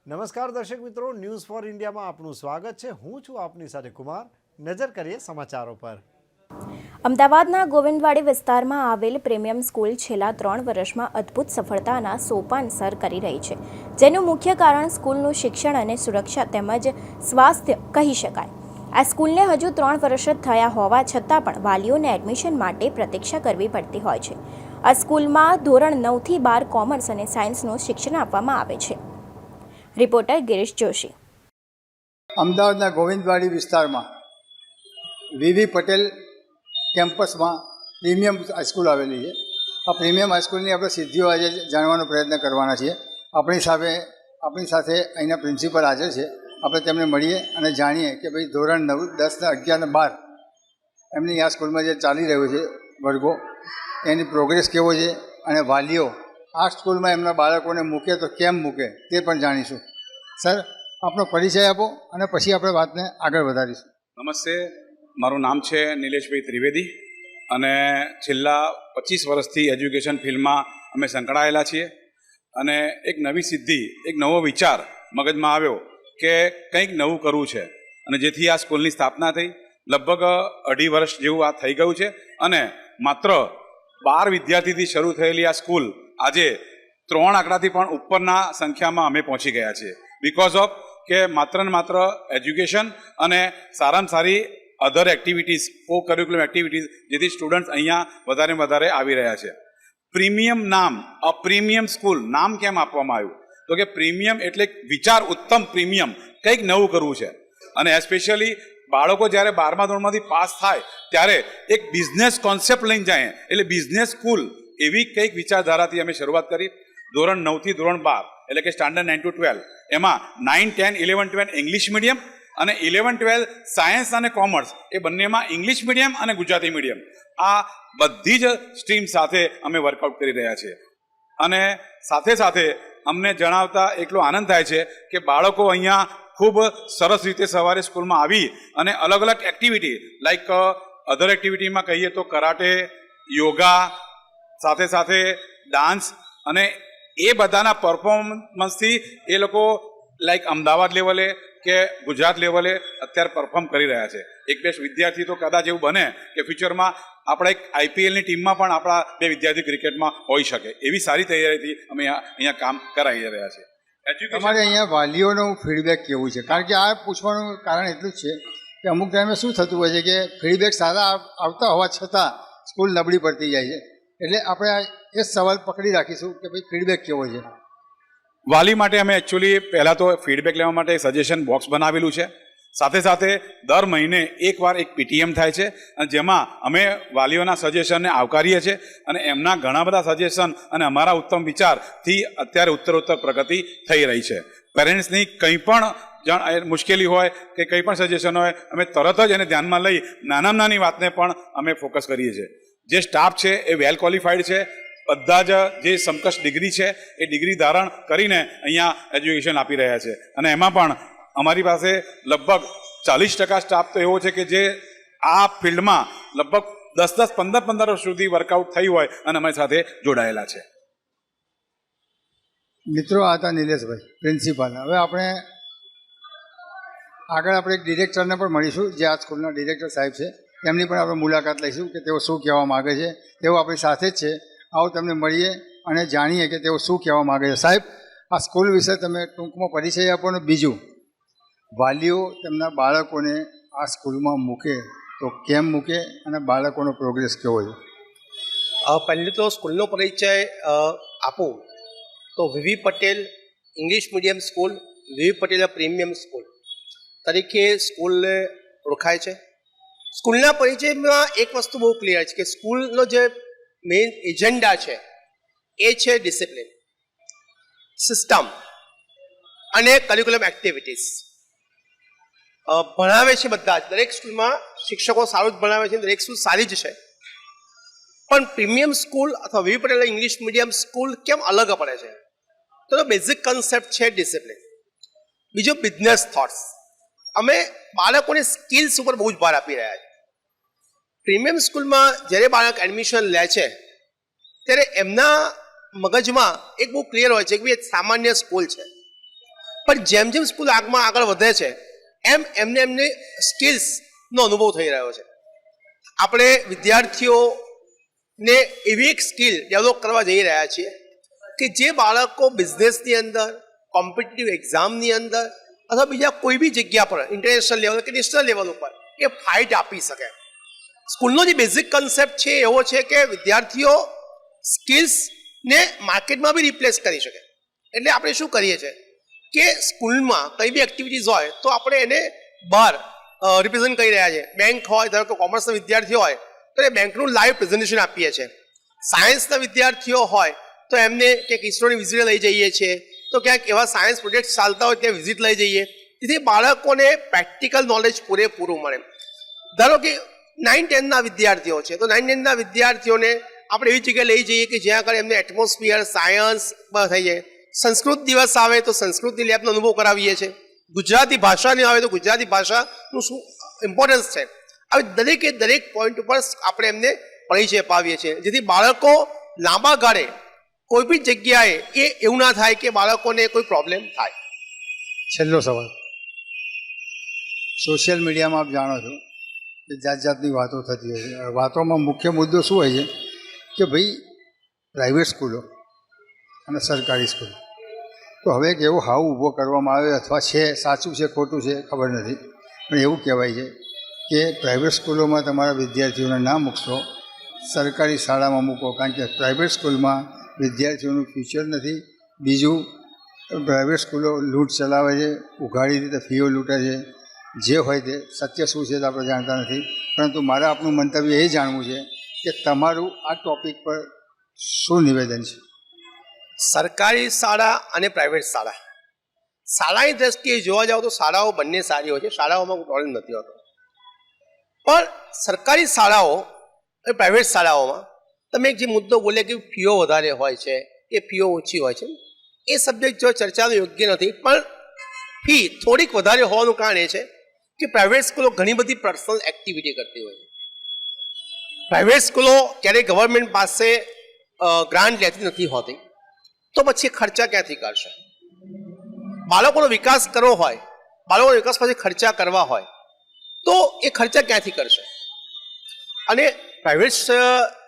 નમસ્કાર દર્શક મિત્રો, ન્યૂઝ ફોર ઇન્ડિયામાં આપનું સ્વાગત છે. હું છું આપની સાથે કુમાર. નજર કરીએ સમાચારો પર. અમદાવાદના ગોવિંદવાડી વિસ્તારમાં આવેલ પ્રીમિયમ સ્કૂલ છેલ્લા 3 વર્ષમાં અદ્ભુત સફળતાના સોપાન સર કરી રહી છે, જેનું મુખ્ય કારણ સ્કૂલનું શિક્ષણ અને સુરક્ષા તેમજ સ્વાસ્થ્ય કહી શકાય. આ સ્કૂલને હજુ 3 વર્ષ જ થયા હોવા છતાં પણ વાલીઓને એડમિશન માટે પ્રતીક્ષા કરવી પડતી હોય છે. આ સ્કૂલમાં ધોરણ 9 થી 12 કોમર્સ અને સાયન્સનું શિક્ષણ આપવામાં આવે છે. રિપોર્ટર ગિરીશ જોશી. અમદાવાદના ગોવિંદવાડી વિસ્તારમાં વીવી પટેલ કેમ્પસમાં પ્રીમિયમ હાઈસ્કૂલ આવેલી છે. આ પ્રીમિયમ હાઈસ્કૂલની આપણે સિદ્ધિઓ આજે જાણવાનો પ્રયત્ન કરવાના છીએ. આપણી સાથે અહીંના પ્રિન્સિપલ હાજર છે. આપણે તેમને મળીએ અને જાણીએ કે ભાઈ ધોરણ 9, 10, 11 અને 12 એમની આ સ્કૂલમાં જે ચાલી રહ્યું છે વર્ગો, એની પ્રોગ્રેસ કેવો છે અને વાલીઓ આ સ્કૂલમાં એમના બાળકોને મૂકે તો કેમ મૂકે તે પણ જાણીશું. સર, આપનો પરિચય આપો અને પછી આપણે વાતને આગળ વધારીશું. નમસ્તે, મારું નામ છે નિલેશભાઈ ત્રિવેદી અને છેલ્લા 25 વર્ષથી એજ્યુકેશન ફિલ્ડમાં અમે સંકળાયેલા છીએ. અને એક નવી સિદ્ધિ, એક નવો વિચાર મગજમાં આવ્યો કે કંઈક નવું કરવું છે અને જેથી આ સ્કૂલની સ્થાપના થઈ. લગભગ 2.5 વર્ષ જેવું આ થઈ ગયું છે અને માત્ર 12 વિદ્યાર્થીથી શરૂ થયેલી આ સ્કૂલ આજે 3 આંકડાથી પણ ઉપરના સંખ્યામાં અમે પહોંચી ગયા છીએ. બિકોઝ ઓફ કે માત્ર ને માત્ર એજ્યુકેશન અને સારામાં સારી અધર એક્ટિવિટીઝ, કો કરિક્યુલમ એક્ટિવિટીઝ, જેથી સ્ટુડન્ટ્સ અહીંયા વધારે વધારે આવી રહ્યા છે. પ્રીમિયમ નામ, અ પ્રીમિયમ સ્કૂલ નામ કેમ આપવામાં આવ્યું? તો કે પ્રીમિયમ એટલે વિચાર ઉત્તમ, પ્રીમિયમ કંઈક નવું કરવું છે. અને એસ્પેશિયલી બાળકો જ્યારે 12મા ધોરણમાંથી પાસ થાય ત્યારે એક બિઝનેસ કોન્સેપ્ટ લઈને જાય, એટલે બિઝનેસ સ્કૂલ એવી કંઈક વિચારધારાથી અમે શરૂઆત કરી. ધોરણ 9 થી ધોરણ 12 એટલે કે સ્ટાન્ડર્ડ 9 to 12, એમાં 9, 10, 11, 12 ઇંગ્લિશ મીડિયમ અને 11, 12 સાયન્સ અને કોમર્સ, એ બંનેમાં ઇંગ્લિશ મીડિયમ અને ગુજરાતી મીડિયમ, આ બધી જ સ્ટ્રીમ સાથે અમે વર્કઆઉટ કરી રહ્યા છીએ. અને સાથે સાથે અમને જણાવતા એટલો આનંદ થાય છે કે બાળકો અહીંયા ખૂબ સરસ રીતે સવારે સ્કૂલમાં આવી અને અલગ અલગ એક્ટિવિટી લાઈક અધર એક્ટિવિટીમાં કહીએ તો કરાટે, યોગા, સાથે સાથે ડાન્સ, અને એ બધાના પરફોર્મન્સથી એ લોકો લાઈક અમદાવાદ લેવલે કે ગુજરાત લેવલે અત્યારે પરફોર્મ કરી રહ્યા છે. એક બે વિદ્યાર્થી તો કદાચ એવું બને કે ફ્યુચરમાં આપણા એક આઈપીએલની ટીમમાં પણ આપણા 2 વિદ્યાર્થી ક્રિકેટમાં હોઈ શકે. એવી સારી તૈયારીથી અમે અહીંયા કામ કરાવી રહ્યા છીએ. તમારે અહીંયા વાલીઓનું ફીડબેક કેવું છે? કારણ કે આ પૂછવાનું કારણ એટલું જ છે કે અમુક ટાઈમે શું થતું હોય છે કે ફીડબેક સારા આવતા હોવા છતાં સ્કૂલ નબળી પડતી જાય છે. એટલે આપણે એ સવાલ પકડી રાખીશું કે ભાઈ ફીડબેક કેવો છે. વાલી માટે અમે એકચ્યુઅલી પહેલાં તો ફીડબેક લેવા માટે સજેશન બોક્સ બનાવેલું છે. સાથે સાથે દર મહિને એકવાર એક પીટીએમ થાય છે અને જેમાં અમે વાલીઓના સજેશનને આવકારીએ છીએ અને એમના ઘણા બધા સજેશન અને અમારા ઉત્તમ વિચારથી અત્યારે ઉત્તરોત્તર પ્રગતિ થઈ રહી છે. પેરેન્ટ્સની કંઈ પણ મુશ્કેલી હોય કે કંઈ પણ સજેશન હોય, અમે તરત જ એને ધ્યાનમાં લઈ નાનામાં નાની વાતને પણ અમે ફોકસ કરીએ છીએ. જે સ્ટાફ છે એ વેલ ક્વોલિફાઈડ છે. બધા જ જે સમકક્ષ ડિગ્રી છે એ ડિગ્રી ધારણ કરીને અહીંયા એજ્યુકેશન આપી રહ્યા છે. અને એમાં પણ અમારી પાસે લગભગ 40% સ્ટાફ તો એવો છે કે જે આ ફિલ્ડમાં લગભગ 10, 15 વર્ષ સુધી વર્કઆઉટ થયું હોય અને અમારી સાથે જોડાયેલા છે. મિત્રો, આ હતા નિલેશભાઈ, પ્રિન્સિપાલ. હવે આપણે આગળ એક ડિરેક્ટરને પણ મળીશું, જે આ સ્કૂલના ડિરેક્ટર સાહેબ છે. તેમની પણ આપણે મુલાકાત લઈશું કે તેઓ શું કહેવા માગે છે. તેઓ આપણી સાથે જ છે. આવો તેમને મળીએ અને જાણીએ કે તેઓ શું કહેવા માગે છે. સાહેબ, આ સ્કૂલ વિશે તમે ટૂંકમાં પરિચય આપો ને બીજું, વાલીઓ તેમના બાળકોને આ સ્કૂલમાં મૂકે તો કેમ મૂકે અને બાળકોનો પ્રોગ્રેસ કેવો છે? પહેલે તો સ્કૂલનો પરિચય આપું તો VV Patel English medium school, VV Patel premium school તરીકે સ્કૂલ ઓળખાય છે. સ્કૂલના પરિચયમાં એક વસ્તુ બહુ ક્લિયર છે કે સ્કૂલનો જે મેઇન એજન્ડા છે એ છે ડિસિપ્લિન, સિસ્ટમ અને કરિક્યુલમ એક્ટિવિટીઝ. ભણાવે છે બધા જ, દરેક સ્કૂલમાં શિક્ષકો સારું જ ભણાવે છે, દરેક સ્કૂલ સારી જ છે. પણ પ્રીમિયમ સ્કૂલ અથવા VV Patel English medium school કેમ અલગ પડે છે? તો બેઝિક કન્સેપ્ટ છે ડિસિપ્લિન. બીજો બિઝનેસ થોટ્સ. અમે બાળકોની સ્કિલ્સ ઉપર બહુ જ ભાર આપી રહ્યા છીએ. પ્રીમિયમ સ્કૂલમાં જ્યારે બાળક એડમિશન લે છે ત્યારે એમના મગજમાં એક બહુ ક્લિયર હોય છે કે ભાઈ સામાન્ય સ્કૂલ છે, પણ જેમ જેમ સ્કૂલ આગળ વધે છે એમ એમને સ્કિલ્સનો અનુભવ થઈ રહ્યો છે. આપણે વિદ્યાર્થીઓને એવી એક સ્કિલ ડેવલપ કરવા જઈ રહ્યા છીએ કે જે બાળકો બિઝનેસની અંદર, કોમ્પિટિટિવ એક્ઝામની અંદર અથવા બીજા કોઈ બી જગ્યા પર ઇન્ટરનેશનલ લેવલ કે નેશનલ લેવલ ઉપર એ ફાઇટ આપી શકે. સ્કૂલનો જે બેઝિક કન્સેપ્ટ છે એવો છે કે વિદ્યાર્થીઓ સ્કિલ્સને માર્કેટમાં બી રિપ્લેસ કરી શકે. એટલે આપણે શું કરીએ છીએ કે સ્કૂલમાં કંઈ બી એક્ટિવિટીઝ હોય તો આપણે એને બહાર રિપ્રેઝન્ટ કરી રહ્યા છીએ. બેંક હોય, ધારો કે કોમર્સના વિદ્યાર્થીઓ હોય તો એ બેંકનું લાઈવ પ્રેઝન્ટેશન આપીએ છીએ. સાયન્સના વિદ્યાર્થીઓ હોય તો એમને ક્યાંક ઇસરોની વિઝિટ લઈ જઈએ છીએ, તો ક્યાંક એવા સાયન્સ પ્રોજેક્ટ ચાલતા હોય ત્યાં વિઝિટ લઈ જઈએ. જેથી બાળકોને પ્રેક્ટિકલ નોલેજ પૂરેપૂરું મળે. ધારો કે 9-10ના વિદ્યાર્થીઓ છે તો 9-10ના વિદ્યાર્થીઓને આપણે એવી જગ્યાએ લઈ જઈએ કે જ્યાં આગળ એમને એટમોસ્ફિયર, સાયન્સ થઈ જાય. સંસ્કૃત દિવસ આવે તો સંસ્કૃતની લેબનો અનુભવ કરાવીએ છીએ. ગુજરાતી ભાષાની આવે તો ગુજરાતી ભાષાનું શું ઇમ્પોર્ટન્સ છે, આવી દરેકે દરેક પોઈન્ટ ઉપર આપણે એમને પરિચય અપાવીએ છીએ. જેથી બાળકો લાંબા ગાળે કોઈ બી જગ્યાએ એવું ના થાય કે બાળકોને કોઈ પ્રોબ્લેમ થાય. છેલ્લો સવાલ, સોશિયલ મીડિયામાં આપ જાણો છો કે જાત જાતની વાતો થતી હોય છે. વાતોમાં મુખ્ય મુદ્દો શું હોય છે કે ભાઈ પ્રાઇવેટ સ્કૂલો અને સરકારી સ્કૂલો, તો હવે એક એવો હાવ ઊભો કરવામાં આવે, અથવા છે, સાચું છે ખોટું છે ખબર નથી, પણ એવું કહેવાય છે કે પ્રાઇવેટ સ્કૂલોમાં તમારા વિદ્યાર્થીઓને ના મૂકશો, સરકારી શાળામાં મૂકો, કારણ કે પ્રાઇવેટ સ્કૂલમાં વિદ્યાર્થીઓનું ફ્યુચર નથી. બીજું, પ્રાઇવેટ સ્કૂલો લૂંટ ચલાવે છે, ઉઘાડી રીતે ફીઓ લૂંટે છે. જે હોય તે સત્ય શું છે તે આપણે જાણતા નથી, પરંતુ મારે આપનું મંતવ્ય એ જાણવું છે કે તમારું આ ટૉપિક પર શું નિવેદન છે. સરકારી શાળા અને પ્રાઇવેટ શાળાની દ્રષ્ટિએ જોવા જાવ તો શાળાઓ બંને સારી હોય છે, શાળાઓમાં કોઈ પ્રોબ્લેમ નથી હોતો. પણ સરકારી શાળાઓ અને પ્રાઇવેટ શાળાઓમાં તમે જે મુદ્દો બોલ્યા કે ફીઓ વધારે હોય છે કે ફીઓ ઓછી હોય છે, એ સબ્જેક્ટ જો ચર્ચાનો યોગ્ય નથી. પણ ફી થોડીક વધારે હોવાનું કારણ એ છે કે પ્રાઇવેટ સ્કૂલો ઘણી બધી પર્સનલ એક્ટિવિટી કરતી હોય છે. પ્રાઇવેટ સ્કૂલો ક્યારેય ગવર્મેન્ટ પાસે ગ્રાન્ટ લેતી નથી હોતી, તો પછી ખર્ચા ક્યાંથી કરશે? બાળકોનો વિકાસ કરવો હોય, બાળકોનો વિકાસ પછી ખર્ચા કરવા હોય તો એ ખર્ચા ક્યાંથી કરશે? અને પ્રાઇવેટ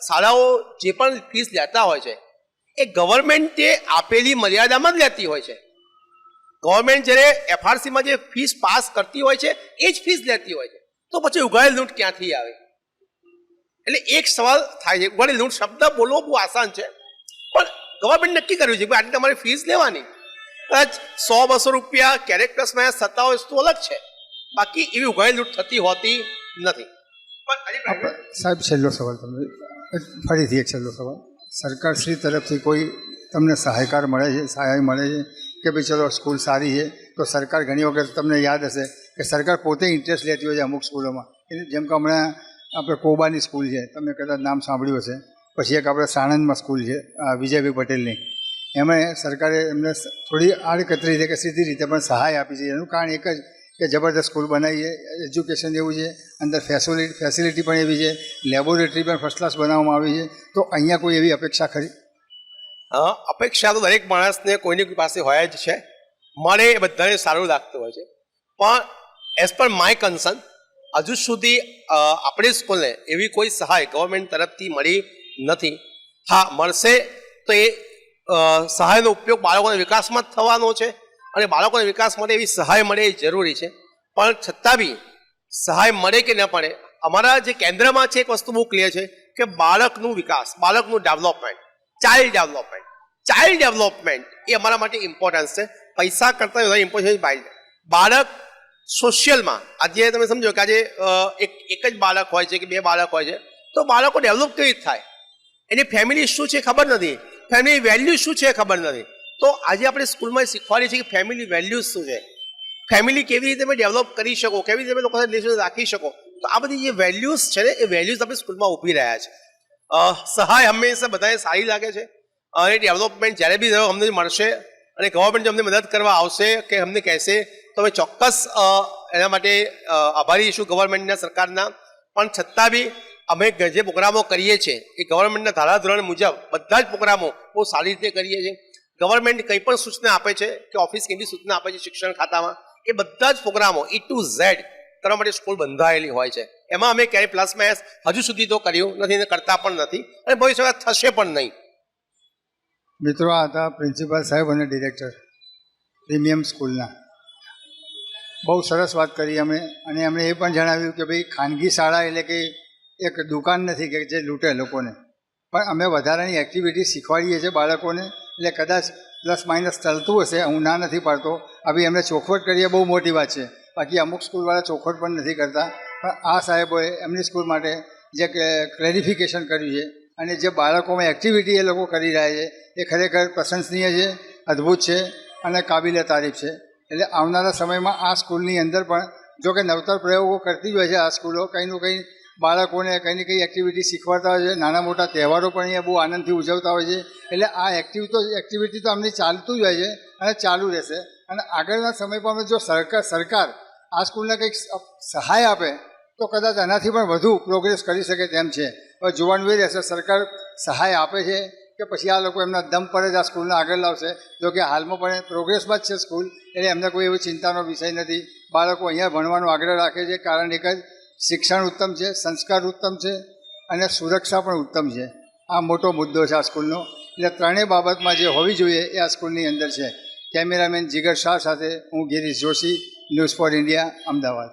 શાળાઓ જે પણ ફીસ લેતા હોય છે એ ગવર્મેન્ટે આપેલી મર્યાદામાં જ લેતી હોય છે. ગવર્મેન્ટ જ્યારે એફઆરસીમાં જે ફીસ પાસ કરતી હોય છે એ જ ફીસ લેતી હોય છે, તો પછી ઉઘાડેલ લૂંટ ક્યાંથી આવે? એટલે એક સવાલ થાય છે. ઉઘાડેલ લૂંટ શબ્દ બોલવો બહુ આસાન છે, પણ ગવર્મેન્ટ નક્કી કર્યું છે કે આટલી તમારી ફીસ લેવાની. કદાચ 100-200 રૂપિયા ક્યારેક પ્લસ માઇનસ થતા હોય તો અલગ છે, બાકી એવી ઉઘાડેલ લૂંટ થતી હોતી નથી. સાહેબ, છેલ્લો સવાલ, તમને ફરીથી એક છેલ્લો સવાલ, સરકારશ્રી તરફથી કોઈ તમને સહાય મળે છે કે ભાઈ ચલો સ્કૂલ સારી છે તો સરકાર ઘણી વખત તમને યાદ હશે કે સરકાર પોતે ઇન્ટરેસ્ટ લેતી હોય છે અમુક સ્કૂલોમાં. જેમ કે હમણાં આપણે કોબાની સ્કૂલ છે, તમે કદાચ નામ સાંભળ્યું હશે. પછી એક આપણે સાણંદમાં સ્કૂલ છે વિજયભાઈ પટેલની, એમાં સરકારે એમને થોડી આડકતરી રીતે કે સીધી રીતે પણ સહાય આપી છે. એનું કારણ એક જ કે જબરદસ્ત સ્કૂલ બનાવી છે, એજ્યુકેશન એવું છે, અંદર ફેસિલિટી પણ એવી છે, લેબોરેટરી પણ ફર્સ્ટ ક્લાસ બનાવવામાં આવી છે. તો અહીંયા કોઈ એવી અપેક્ષા ખરી? અપેક્ષા તો દરેક માણસને કોઈની પાસે હોય જ છે, મળે એ બધાને સારું લાગતું હોય છે. પણ એઝ પર માય કન્સર્ન હજુ સુધી આપણી સ્કૂલને એવી કોઈ સહાય ગવર્મેન્ટ તરફથી મળી નથી. હા, મળશે તો એ સહાયનો ઉપયોગ બાળકોના વિકાસમાં જ થવાનો છે, અને બાળકોના વિકાસ માટે એવી સહાય મળે એ જરૂરી છે. પણ છતાં બી સહાય મળે કે ન પડે, અમારા જે કેન્દ્રમાં છે એક વસ્તુ બહુ ક્લિયર છે કે બાળકનું વિકાસ, બાળકનું ડેવલપમેન્ટ, ચાઇલ્ડ ડેવલપમેન્ટ એ અમારા માટે ઇમ્પોર્ટન્સ છે. પૈસા કરતાં વધારે ઇમ્પોર્ટન્સ બાળક સોશિયલમાં. આજે તમે સમજો કે આજે એક જ બાળક હોય છે કે 2 બાળક હોય છે, તો બાળકો ડેવલપ કેવી રીતે થાય? એની ફેમિલી શું છે ખબર નથી, ફેમિલી વેલ્યુ શું છે ખબર નથી. તો આજે આપણે સ્કૂલમાં શીખવાડીએ છીએ કે ફેમિલી વેલ્યુઝ શું છે, ફેમિલી કેવી રીતે તમે ડેવલપ કરી શકો, કેવી રીતે તમે લોકો સાથે રિલેશન રાખી શકો. તો આ બધી જે વેલ્યુઝ છે ને એ વેલ્યુઝ આપણે સ્કૂલમાં ઊભી રહ્યા છે. સહાય હંમેશા બધાને સારી લાગે છે, અને ડેવલપમેન્ટ જ્યારે બી અમને મળશે અને ગવર્મેન્ટ જો અમને મદદ કરવા આવશે કે અમને કહેશે તો અમે ચોક્કસ એના માટે આભારી છું ગવર્મેન્ટના, સરકારના. પણ છતાં બી અમે જે પ્રોગ્રામો કરીએ છીએ એ ગવર્મેન્ટના ધારાધોરણ મુજબ બધા જ પ્રોગ્રામો બહુ સારી રીતે કરીએ છીએ. ગવર્મેન્ટ કંઈ પણ સૂચના આપે છે કે ઓફિસ કંઈ બી સૂચના આપે છે શિક્ષણ ખાતામાં, એ બધા જ પ્રોગ્રામો E to Z કરવા માટે સ્કૂલ બંધાયેલી હોય છે. એમાં અમે ક્યારેય પ્લસ માઇનસ હજુ સુધી તો કર્યું નથી ને કરતા પણ નથી અને ભવિષ્યમાં થશે પણ નહીં. મિત્રો, આ હતા પ્રિન્સિપાલ સાહેબ અને ડિરેક્ટર પ્રીમિયમ સ્કૂલના. બહુ સરસ વાત કરી અમે, અને એમણે એ પણ જણાવ્યું કે ભાઈ ખાનગી શાળા એટલે કે એક દુકાન નથી કે જે લૂંટે લોકોને, પણ અમે વધારાની એક્ટિવિટી શીખવાડીએ છીએ બાળકોને. એટલે કદાચ પ્લસ માઇનસ ચાલતું હશે, હું ના નથી પાડતો. આવી એમને ચોખવટ કરીએ બહુ મોટી વાત છે. બાકી અમુક સ્કૂલવાળા ચોખવટ પણ નથી કરતા, પણ આ સાહેબોએ એમની સ્કૂલ માટે જે ક્લેરિફિકેશન કર્યું છે અને જે બાળકોમાં એક્ટિવિટી એ લોકો કરી રહ્યા છે એ ખરેખર પ્રશંસનીય છે, અદ્ભુત છે અને કાબિલે તારીફ છે. એટલે આવનારા સમયમાં આ સ્કૂલની અંદર પણ જો કે નવતર પ્રયોગો કરતી જ હોય છે આ સ્કૂલો, કંઈનું કંઈ બાળકોને કંઈ ને કંઈ એક્ટિવિટી શીખવાડતા હોય છે. નાના મોટા તહેવારો પણ અહીંયા બહુ આનંદથી ઉજવતા હોય છે. એટલે આ એક્ટિવિટી તો અમને ચાલતું જ હોય છે અને ચાલુ રહેશે. અને આગળના સમયમાં જો સરકાર આ સ્કૂલને કંઈક સહાય આપે તો કદાચ આનાથી પણ વધુ પ્રોગ્રેસ કરી શકે તેમ છે. હવે જોવાનું એ રહેશે સરકાર સહાય આપે છે કે પછી આ લોકો એમના દમ પર જ આ સ્કૂલને આગળ લાવશે. જો કે હાલમાં પણ પ્રોગ્રેસમાં જ છે સ્કૂલ, એટલે એમને કોઈ એવી ચિંતાનો વિષય નથી. બાળકો અહીંયા ભણવાનો આગ્રહ રાખે છે, કારણ એક જ શિક્ષણ ઉત્તમ છે, સંસ્કાર ઉત્તમ છે અને સુરક્ષા પણ ઉત્તમ છે. આ મોટો મુદ્દો છે આ સ્કૂલનો. એટલે ત્રણેય બાબતમાં જે હોવી જોઈએ એ આ સ્કૂલની અંદર છે. કેમેરામેન જીગર શાહ સાથે હું Girish Joshi, news for India, Ahmedabad.